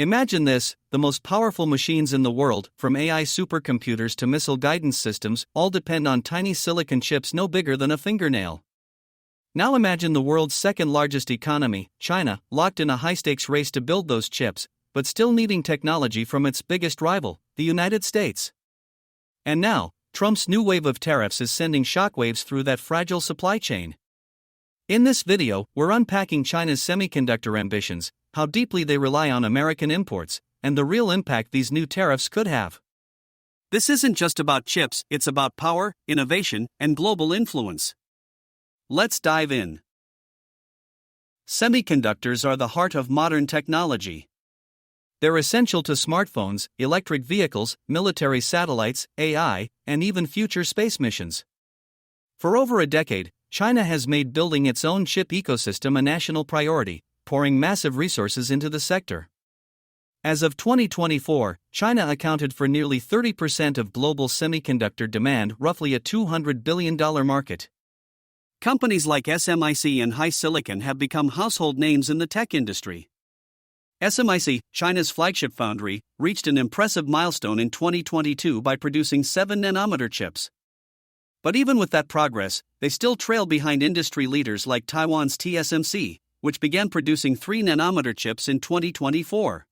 Imagine this: the most powerful machines in the world, from AI supercomputers to missile guidance systems, all depend on tiny silicon chips no bigger than a fingernail. Now imagine the world's second largest economy, China, locked in a high-stakes race to build those chips, but still needing technology from its biggest rival, the United States. And now, Trump's new wave of tariffs is sending shockwaves through that fragile supply chain. In this video, we're unpacking China's semiconductor ambitions, how deeply they rely on American imports, and the real impact these new tariffs could have. This isn't just about chips, it's about power, innovation, and global influence. Let's dive in. Semiconductors are the heart of modern technology. They're essential to smartphones, electric vehicles, military satellites, AI, and even future space missions. For over a decade, China has made building its own chip ecosystem a national priority, pouring massive resources into the sector. As of 2024, China accounted for nearly 30% of global semiconductor demand, roughly a $200 billion market. Companies like SMIC and HiSilicon have become household names in the tech industry. SMIC, China's flagship foundry, reached an impressive milestone in 2022 by producing 7nm chips. But even with that progress, they still trail behind industry leaders like Taiwan's TSMC, which began producing 3nm chips in 2024.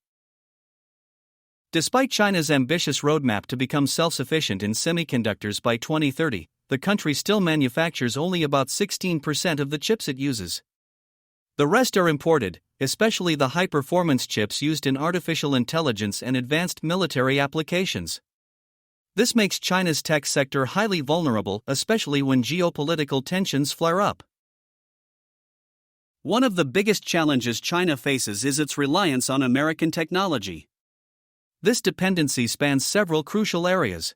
Despite China's ambitious roadmap to become self-sufficient in semiconductors by 2030, the country still manufactures only about 16% of the chips it uses. The rest are imported, especially the high-performance chips used in artificial intelligence and advanced military applications. This makes China's tech sector highly vulnerable, especially when geopolitical tensions flare up. One of the biggest challenges China faces is its reliance on American technology. This dependency spans several crucial areas.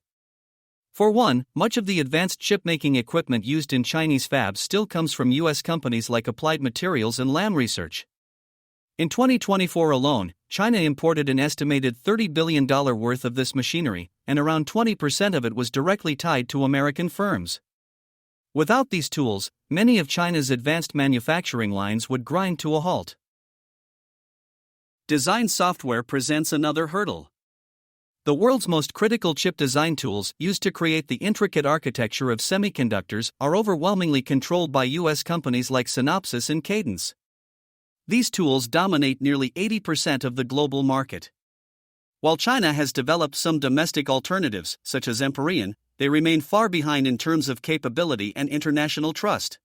For one, much of the advanced chip-making equipment used in Chinese fabs still comes from U.S. companies like Applied Materials and Lam Research. In 2024 alone, China imported an estimated $30 billion worth of this machinery, and around 20% of it was directly tied to American firms. Without these tools, many of China's advanced manufacturing lines would grind to a halt. Design software presents another hurdle. The world's most critical chip design tools, used to create the intricate architecture of semiconductors, are overwhelmingly controlled by U.S. companies like Synopsys and Cadence. These tools dominate nearly 80% of the global market. While China has developed some domestic alternatives, such as Empyrean, they remain far behind in terms of capability and international trust.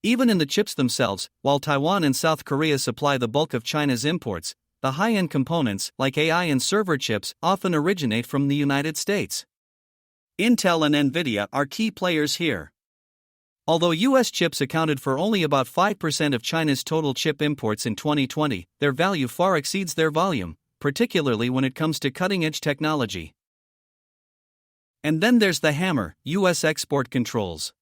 Even in the chips themselves, while Taiwan and South Korea supply the bulk of China's imports, the high-end components, like AI and server chips, often originate from the United States. Intel and Nvidia are key players here. Although U.S. chips accounted for only about 5% of China's total chip imports in 2020, their value far exceeds their volume, particularly when it comes to cutting-edge technology. And then there's the hammer: U.S. export controls.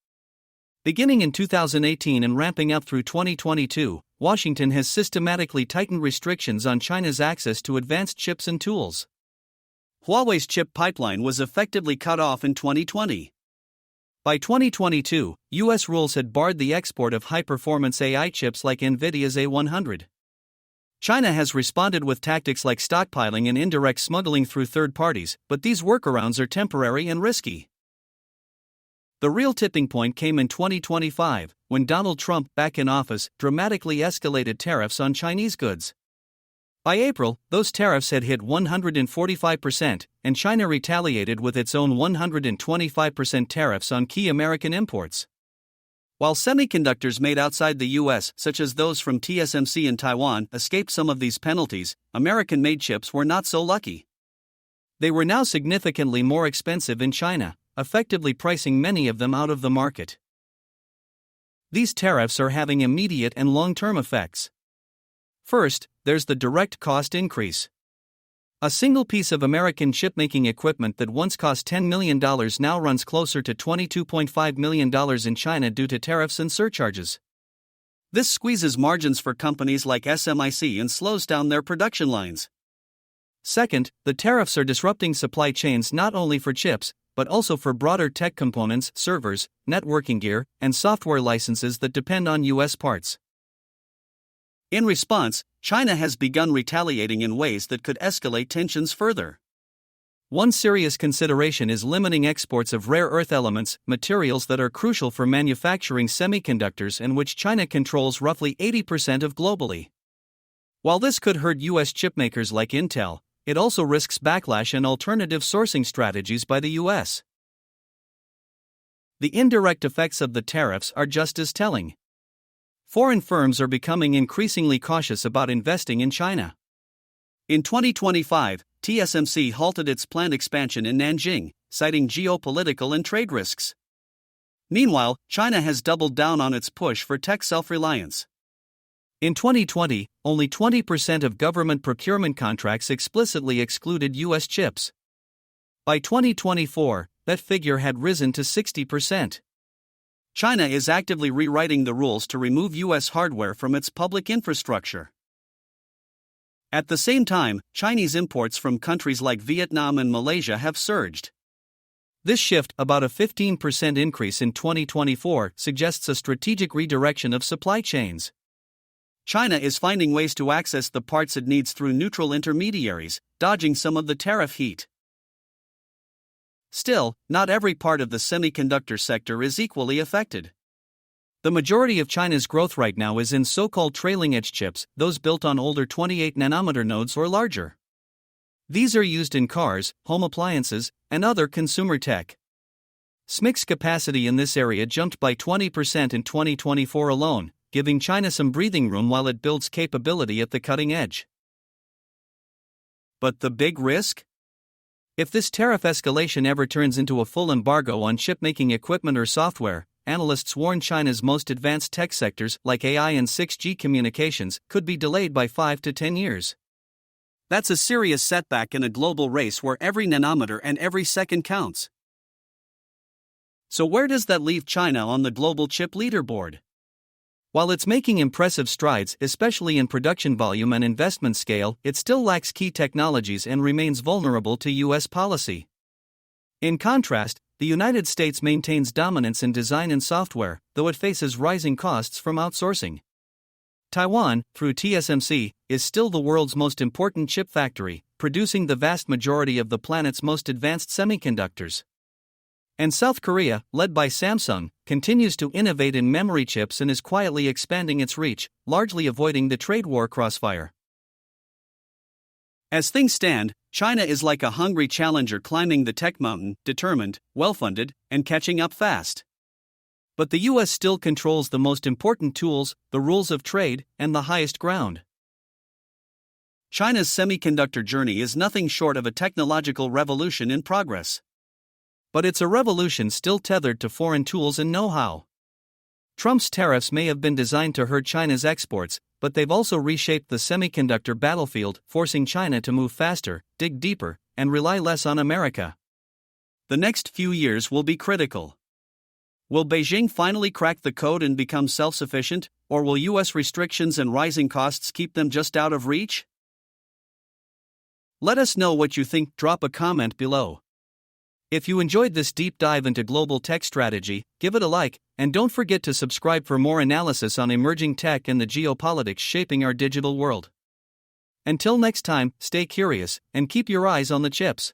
Beginning in 2018 and ramping up through 2022, Washington has systematically tightened restrictions on China's access to advanced chips and tools. Huawei's chip pipeline was effectively cut off in 2020. By 2022, U.S. rules had barred the export of high-performance AI chips like NVIDIA's A100. China has responded with tactics like stockpiling and indirect smuggling through third parties, but these workarounds are temporary and risky. The real tipping point came in 2025, when Donald Trump, back in office, dramatically escalated tariffs on Chinese goods. By April, those tariffs had hit 145%, and China retaliated with its own 125% tariffs on key American imports. While semiconductors made outside the U.S., such as those from TSMC in Taiwan, escaped some of these penalties, American-made chips were not so lucky. They were now significantly more expensive in China, effectively pricing many of them out of the market. These tariffs are having immediate and long-term effects. First, there's the direct cost increase. A single piece of American chip-making equipment that once cost $10 million now runs closer to $22.5 million in China due to tariffs and surcharges. This squeezes margins for companies like SMIC and slows down their production lines. Second, the tariffs are disrupting supply chains not only for chips, but also for broader tech components, servers, networking gear, and software licenses that depend on U.S. parts. In response, China has begun retaliating in ways that could escalate tensions further. One serious consideration is limiting exports of rare earth elements, materials that are crucial for manufacturing semiconductors and which China controls roughly 80% of globally. While this could hurt U.S. chipmakers like Intel, it also risks backlash and alternative sourcing strategies by the U.S. The indirect effects of the tariffs are just as telling. Foreign firms are becoming increasingly cautious about investing in China. In 2025, TSMC halted its planned expansion in Nanjing, citing geopolitical and trade risks. Meanwhile, China has doubled down on its push for tech self-reliance. In 2020, only 20% of government procurement contracts explicitly excluded U.S. chips. By 2024, that figure had risen to 60%. China is actively rewriting the rules to remove U.S. hardware from its public infrastructure. At the same time, Chinese imports from countries like Vietnam and Malaysia have surged. This shift, about a 15% increase in 2024, suggests a strategic redirection of supply chains. China is finding ways to access the parts it needs through neutral intermediaries, dodging some of the tariff heat. Still, not every part of the semiconductor sector is equally affected. The majority of China's growth right now is in so-called trailing-edge chips, those built on older 28-nanometer nodes or larger. These are used in cars, home appliances, and other consumer tech. SMIC's capacity in this area jumped by 20% in 2024 alone, giving China some breathing room while it builds capability at the cutting edge. But the big risk? If this tariff escalation ever turns into a full embargo on chip-making equipment or software, analysts warn China's most advanced tech sectors, like AI and 6G communications, could be delayed by 5 to 10 years. That's a serious setback in a global race where every nanometer and every second counts. So where does that leave China on the global chip leaderboard? While it's making impressive strides, especially in production volume and investment scale, it still lacks key technologies and remains vulnerable to U.S. policy. In contrast, the United States maintains dominance in design and software, though it faces rising costs from outsourcing. Taiwan, through TSMC, is still the world's most important chip factory, producing the vast majority of the planet's most advanced semiconductors. And South Korea, led by Samsung, continues to innovate in memory chips and is quietly expanding its reach, largely avoiding the trade war crossfire. As things stand, China is like a hungry challenger climbing the tech mountain, determined, well-funded, and catching up fast. But the U.S. still controls the most important tools, the rules of trade, and the highest ground. China's semiconductor journey is nothing short of a technological revolution in progress. But it's a revolution still tethered to foreign tools and know-how. Trump's tariffs may have been designed to hurt China's exports, but they've also reshaped the semiconductor battlefield, forcing China to move faster, dig deeper, and rely less on America. The next few years will be critical. Will Beijing finally crack the code and become self-sufficient, or will U.S. restrictions and rising costs keep them just out of reach? Let us know what you think. Drop a comment below. If you enjoyed this deep dive into global tech strategy, give it a like, and don't forget to subscribe for more analysis on emerging tech and the geopolitics shaping our digital world. Until next time, stay curious, and keep your eyes on the chips.